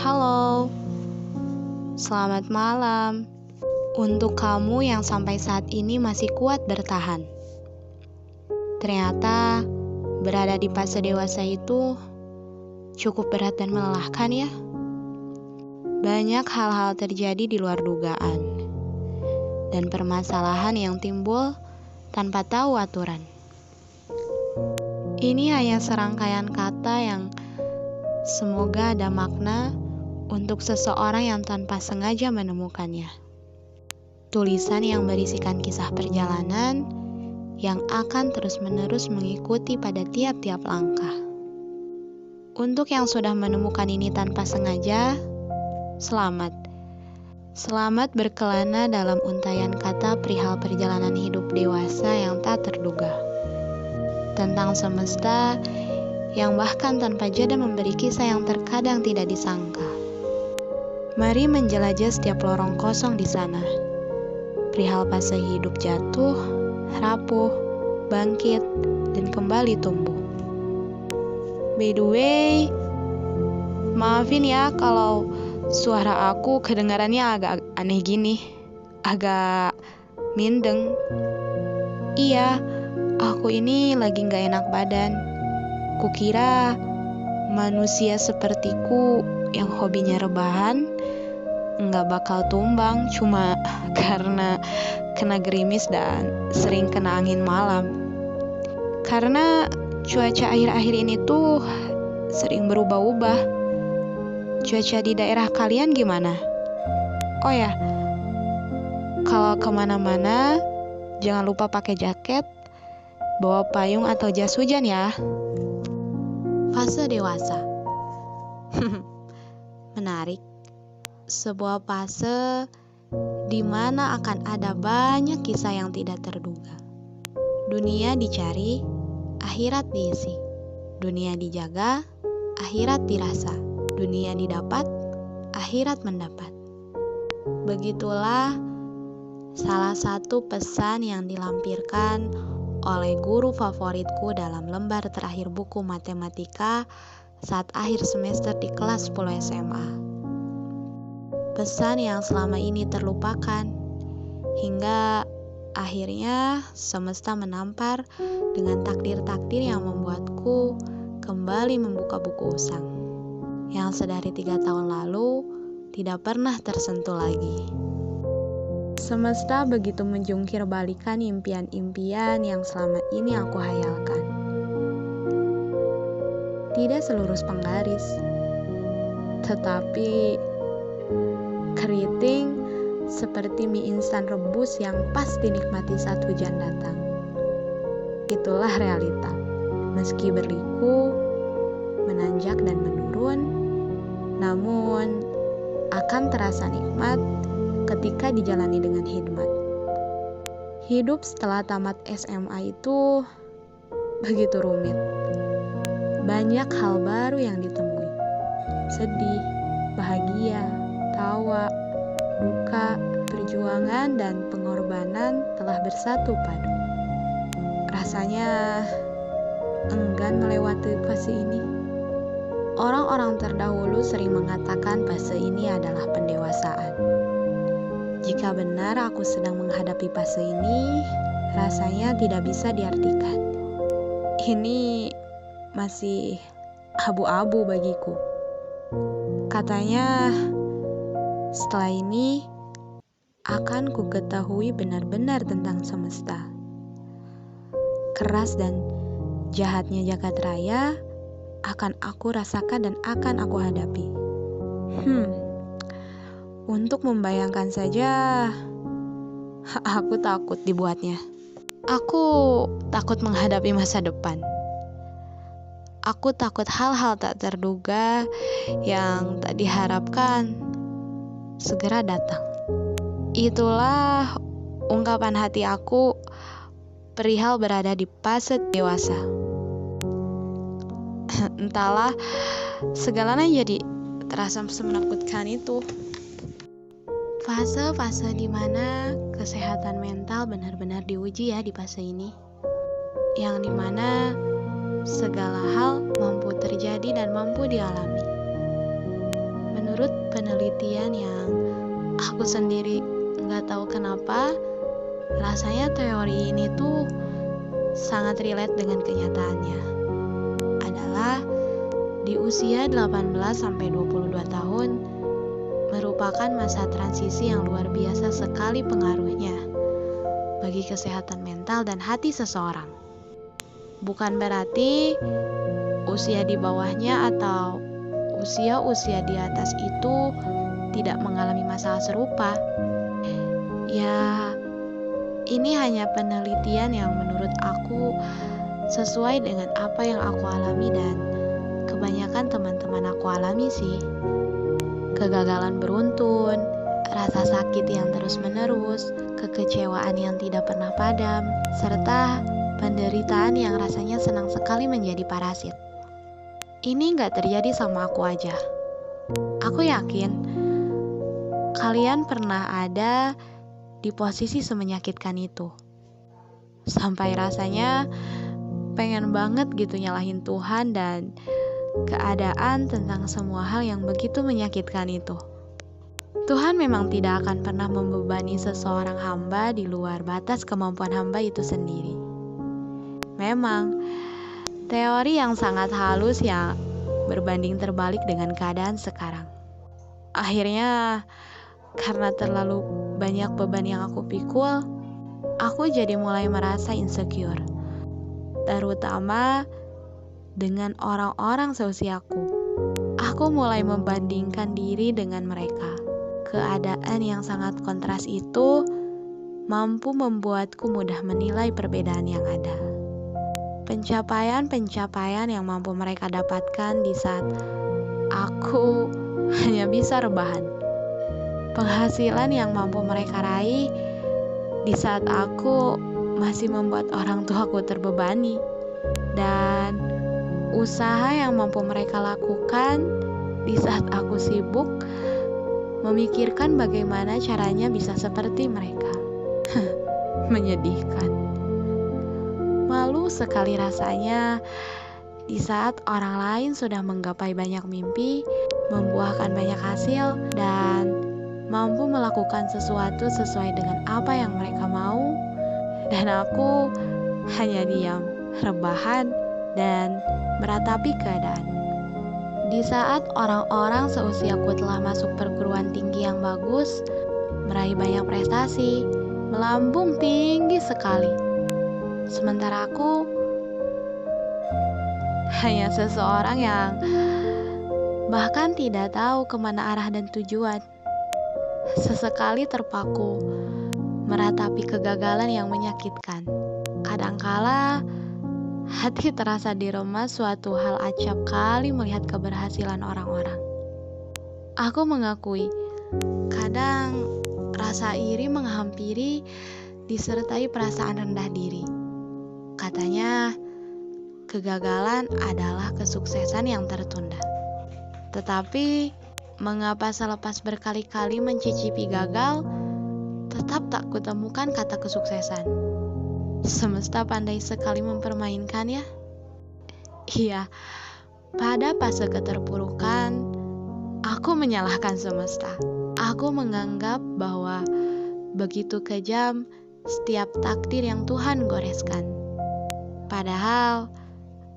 Halo, selamat malam. Untuk kamu yang sampai saat ini masih kuat bertahan. Ternyata berada di fase dewasa itu cukup berat dan melelahkan ya. Banyak hal-hal terjadi di luar dugaan. Dan permasalahan yang timbul tanpa tahu aturan. Ini hanya serangkaian kata yang semoga ada makna untuk seseorang yang tanpa sengaja menemukannya. Tulisan yang berisikan kisah perjalanan yang akan terus-menerus mengikuti pada tiap-tiap langkah. Untuk yang sudah menemukan ini tanpa sengaja, selamat. Selamat berkelana dalam untayan kata perihal perjalanan hidup dewasa yang tak terduga. Tentang semesta yang bahkan tanpa jeda memberi kisah yang terkadang tidak disangka. Mari menjelajah setiap lorong kosong di sana. Perihal fase hidup jatuh, rapuh, bangkit, dan kembali tumbuh. By the way, maafin ya kalau suara aku kedengarannya agak aneh gini, agak mindeng. Iya, aku ini lagi gak enak badan. Kukira manusia sepertiku yang hobinya rebahan nggak bakal tumbang cuma karena kena gerimis dan sering kena angin malam. Karena cuaca akhir-akhir ini tuh sering berubah-ubah. Cuaca di daerah kalian gimana? Oh ya, kalau kemana-mana jangan lupa pakai jaket, bawa payung atau jas hujan ya. Fase dewasa. Menarik. Sebuah fase di mana akan ada banyak kisah yang tidak terduga. Dunia dicari, akhirat diisi. Dunia dijaga, akhirat dirasa. Dunia didapat, akhirat mendapat. Begitulah salah satu pesan yang dilampirkan oleh guru favoritku dalam lembar terakhir buku matematika saat akhir semester di kelas 10 SMA. Pesan yang selama ini terlupakan, hingga akhirnya semesta menampar dengan takdir-takdir yang membuatku kembali membuka buku usang, yang sedari 3 tahun lalu tidak pernah tersentuh lagi. Semesta begitu menjungkir balikan impian-impian yang selama ini aku hayalkan. Tidak selurus penggaris, tetapi keriting seperti mie instan rebus yang pas dinikmati saat hujan datang. Itulah realita. Meski berliku, menanjak dan menurun, namun akan terasa nikmat ketika dijalani dengan hikmat. Hidup setelah tamat SMA itu begitu rumit. Banyak hal baru yang ditemui. Sedih, bahagia, tawa, duka, perjuangan, dan pengorbanan telah bersatu padu. Rasanya enggan melewati fase ini. Orang-orang terdahulu sering mengatakan fase ini adalah pendewasaan. Jika benar aku sedang menghadapi fase ini, rasanya tidak bisa diartikan. Ini masih abu-abu bagiku. Katanya, setelah ini akan ku ketahui benar-benar tentang semesta. Keras dan jahatnya jagat raya akan aku rasakan dan akan aku hadapi. Untuk membayangkan saja, aku takut dibuatnya. Aku takut menghadapi masa depan. Aku takut hal-hal tak terduga yang tak diharapkan segera datang. Itulah ungkapan hati aku perihal berada di fase dewasa. Entahlah, segalanya jadi terasa menakutkan itu. Fase-fase di mana kesehatan mental benar-benar diuji ya di fase ini. Yang dimana segala hal mampu terjadi dan mampu dialami. penelitian yang aku sendiri nggak tahu kenapa rasanya teori ini tuh sangat relate dengan kenyataannya. Adalah di usia 18-22 tahun merupakan masa transisi yang luar biasa sekali pengaruhnya bagi kesehatan mental dan hati seseorang. Bukan berarti usia di bawahnya atau usia-usia di atas itu tidak mengalami masalah serupa. Ya, ini hanya penelitian yang menurut aku sesuai dengan apa yang aku alami dan kebanyakan teman-teman aku alami sih. Kegagalan beruntun, rasa sakit yang terus-menerus, kekecewaan yang tidak pernah padam, serta penderitaan yang rasanya senang sekali menjadi parasit. Ini gak terjadi sama aku aja. Aku yakin kalian pernah ada di posisi semenyakitkan itu. Sampai rasanya pengen banget gitu nyalahin Tuhan dan keadaan tentang semua hal yang begitu menyakitkan itu. Tuhan memang tidak akan pernah membebani seseorang hamba di luar batas kemampuan hamba itu sendiri. Memang teori yang sangat halus yang berbanding terbalik dengan keadaan sekarang. Akhirnya karena terlalu banyak beban yang aku pikul, aku jadi mulai merasa insecure. Terutama dengan orang-orang seusiaku. Aku mulai membandingkan diri dengan mereka. Keadaan yang sangat kontras itu mampu membuatku mudah menilai perbedaan yang ada. Pencapaian-pencapaian yang mampu mereka dapatkan di saat aku hanya bisa rebahan. Penghasilan yang mampu mereka raih di saat aku masih membuat orang tuaku terbebani. Dan usaha yang mampu mereka lakukan di saat aku sibuk memikirkan bagaimana caranya bisa seperti mereka. Menyedihkan. Malu sekali rasanya di saat orang lain sudah menggapai banyak mimpi, membuahkan banyak hasil, dan mampu melakukan sesuatu sesuai dengan apa yang mereka mau, dan aku hanya diam, rebahan, dan meratapi keadaan. Di saat orang-orang seusiaku telah masuk perguruan tinggi yang bagus, meraih banyak prestasi, melambung tinggi sekali. Sementara aku hanya seseorang yang bahkan tidak tahu kemana arah dan tujuan. Sesekali terpaku, meratapi kegagalan yang menyakitkan. Kadangkala hati terasa diremas suatu hal acap kali melihat keberhasilan orang-orang. Aku mengakui, kadang rasa iri menghampiri disertai perasaan rendah diri. Katanya, kegagalan adalah kesuksesan yang tertunda. Tetapi, mengapa selepas berkali-kali mencicipi gagal, tetap tak kutemukan kata kesuksesan? Semesta pandai sekali mempermainkannya. Iya, pada fase keterpurukan, aku menyalahkan semesta. Aku menganggap bahwa begitu kejam setiap takdir yang Tuhan goreskan. Padahal,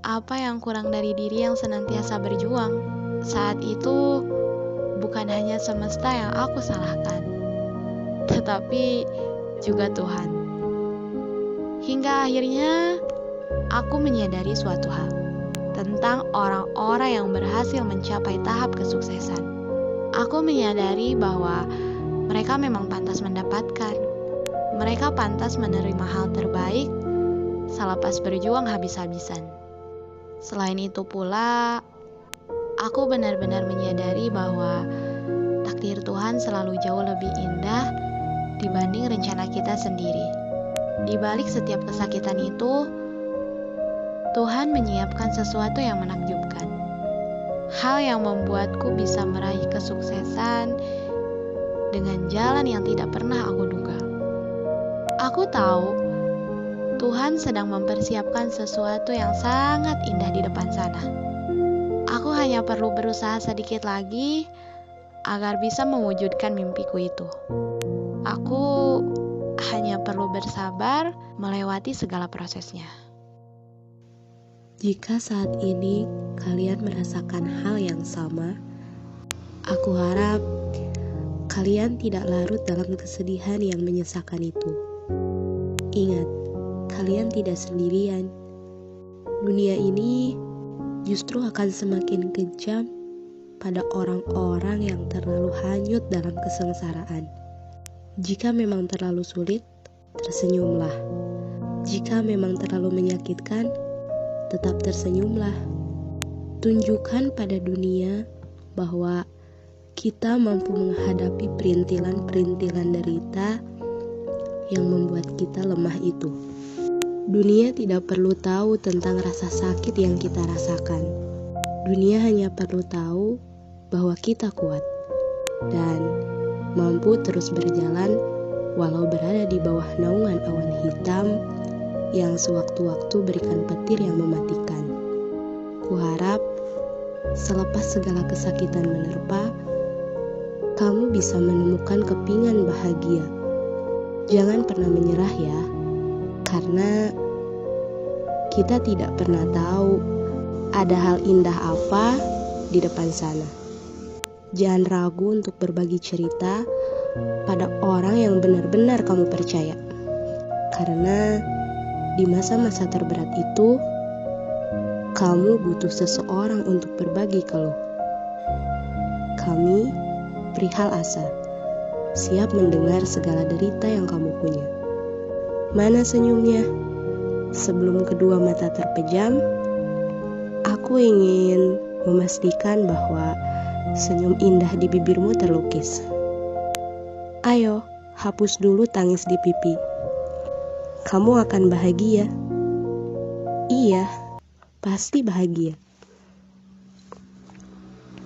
apa yang kurang dari diri yang senantiasa berjuang? Saat itu, bukan hanya semesta yang aku salahkan, tetapi juga Tuhan. Hingga akhirnya, aku menyadari suatu hal tentang orang-orang yang berhasil mencapai tahap kesuksesan. Aku menyadari bahwa mereka memang pantas mendapatkan. Mereka pantas menerima hal terbaik selepas berjuang habis-habisan. Selain itu pula, aku benar-benar menyadari bahwa takdir Tuhan selalu jauh lebih indah dibanding rencana kita sendiri. Di balik setiap kesakitan itu, Tuhan menyiapkan sesuatu yang menakjubkan. Hal yang membuatku bisa meraih kesuksesan dengan jalan yang tidak pernah aku duga. Aku tahu Tuhan sedang mempersiapkan sesuatu yang sangat indah di depan sana. Aku hanya perlu berusaha sedikit lagi agar bisa mewujudkan mimpiku itu. Aku hanya perlu bersabar melewati segala prosesnya. Jika saat ini kalian merasakan hal yang sama, aku harap kalian tidak larut dalam kesedihan yang menyesakan itu. Ingat, kalian tidak sendirian. Dunia ini justru akan semakin kejam pada orang-orang yang terlalu hanyut dalam kesengsaraan. Jika memang terlalu sulit, tersenyumlah. Jika memang terlalu menyakitkan, tetap tersenyumlah. Tunjukkan pada dunia bahwa kita mampu menghadapi perintilan-perintilan derita yang membuat kita lemah itu. Dunia tidak perlu tahu tentang rasa sakit yang kita rasakan. Dunia hanya perlu tahu bahwa kita kuat dan mampu terus berjalan walau berada di bawah naungan awan hitam yang sewaktu-waktu berikan petir yang mematikan. Kuharap selepas segala kesakitan menerpa, kamu bisa menemukan kepingan bahagia. Jangan pernah menyerah ya, karena kita tidak pernah tahu ada hal indah apa di depan sana. Jangan ragu untuk berbagi cerita pada orang yang benar-benar kamu percaya. Karena di masa-masa terberat itu, kamu butuh seseorang untuk berbagi keluh. Kami perihal asa, siap mendengar segala derita yang kamu punya. Mana senyumnya? Sebelum kedua mata terpejam, aku ingin memastikan bahwa senyum indah di bibirmu terlukis. Ayo, hapus dulu tangis di pipi. Kamu akan bahagia. Iya, pasti bahagia.